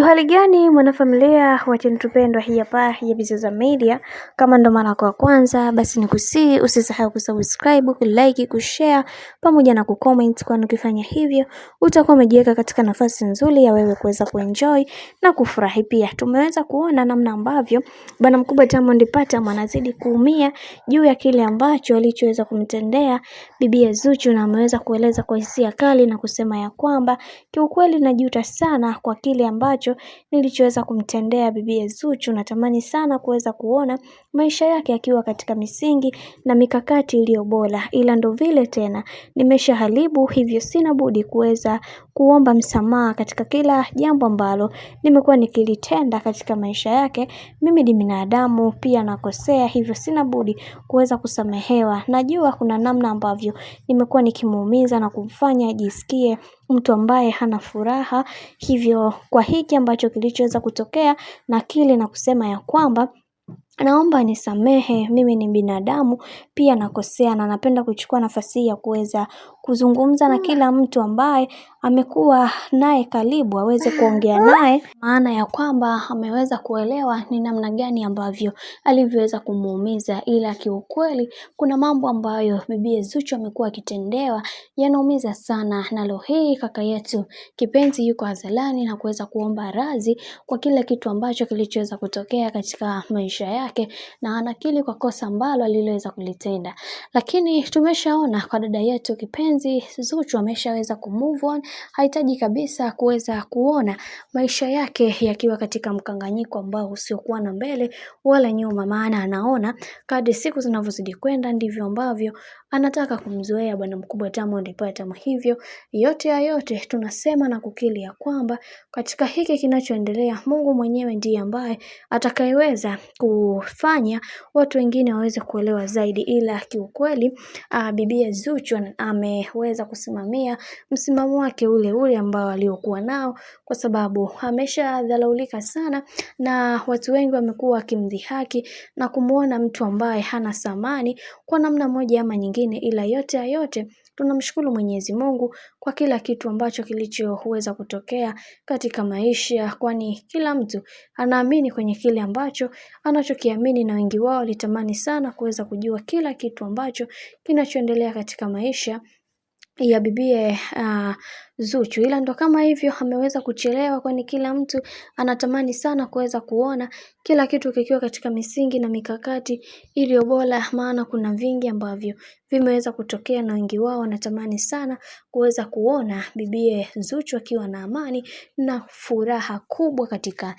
Hali gani mwanafamilia wa channel tupendwa hii hapa ya Bizoza Media. Kama ndo mara kwa kwanza basi nikusii usisahau kusubscribe, kulike, kushare pamoja na kucomment, kwani ukifanya hivyo utakuwa umejiweka katika nafasi nzuri ya wewe kuweza kuenjoy na kufurahi pia. Tumeweza kuona namna ambavyo bwana mkubwa Diamond Platnumz anazidi kuumia juu ya kile ambacho alichoweza kumtendea bibi Zuchu, na ameweza kueleza kwa hisia kali na kusema ya kwamba kiukweli najuta sana kwa kile ambacho nilichoweza kumtendea bibi Zuchu. Natamani sana kuweza kuona maisha yake akiwa katika misingi na mikakati iliyo bora, ila ndo vile tena nimeshaharibu, hivyo sina budi kuweza kuomba msamaha katika kila jambo ambalo nimekuwa nikilitenda katika maisha yake. Mimi ni binadamu pia nakosea, hivyo sina budi kuweza kusamehewa. Najua kuna namna ambavyo nimekuwa nikimuumiza na kumfanya ajisikie mtu ambaye hana furaha, hivyo kwa hiki ambacho kilichoweza kutokea na kile na kusema ya kwamba naomba nisamehe, mimi ni binadamu pia nakosea, na napenda kuchukua nafasi ya kuweza kuzungumza na kila mtu ambaye amekuwa naye karibu aweze kuongea naye, maana ya kwamba ameweza kuelewa ni namna gani ambavyo alivyoweza kumuumiza. Ila kiukweli kuna mambo ambayo bibi Zuchu amekuwa akitendewa yanaumiza sana, na leo hii kaka yetu kipenzi yuko hadharani na kuweza kuomba radhi kwa kile kitu ambacho kilichoweza kutokea katika maisha yake, na anakiri kwa kosa ambalo aliloweza kulitenda. Lakini tumeshaona kwa dada yetu kipenzi Zuchu ameshaweza kumove on, hahitaji kabisa kuweza kuona maisha yake yakiwa katika mkanganyiko ambao usiokuwa na mbele wala nyuma, maana anaona kadri siku zinavyozidi kwenda ndivyo ambavyo anataka kumzoea bwana mkubwa Diamond Platnumz. Hivyo yote ya yote tunasema na kukiri ya kwamba katika hiki kinachoendelea Mungu mwenyewe ndiye ambaye atakayeweza kufanya watu wengine waweze kuelewa zaidi, ila kiukweli bibi Zuchu ameweza kusimamia msimamo wake ule ule ambao aliokuwa nao, kwa sababu ameshadharaulika sana na watu wengi wamekuwa wakimdhihaki na kumuona mtu ambaye hana thamani kwa namna moja ama nyingine. Ila yote ya yote tunamshukuru Mwenyezi Mungu kwa kila kitu ambacho kilichoweza kutokea katika maisha, kwani kila mtu anaamini kwenye kile ambacho anachokiamini, na wengi wao walitamani sana kuweza kujua kila kitu ambacho kinachoendelea katika maisha ya bibi Zuchu. Ila ndo kama hivyo ameweza kuchelewa, kwani kila mtu anatamani sana kuweza kuona kila kitu kikiwa katika misingi na mikakati iliyo bora, maana kuna vingi ambavyo vimeweza kutokea na wengi wao wanatamani sana kuweza kuona bibi Zuchu akiwa na amani na furaha kubwa katika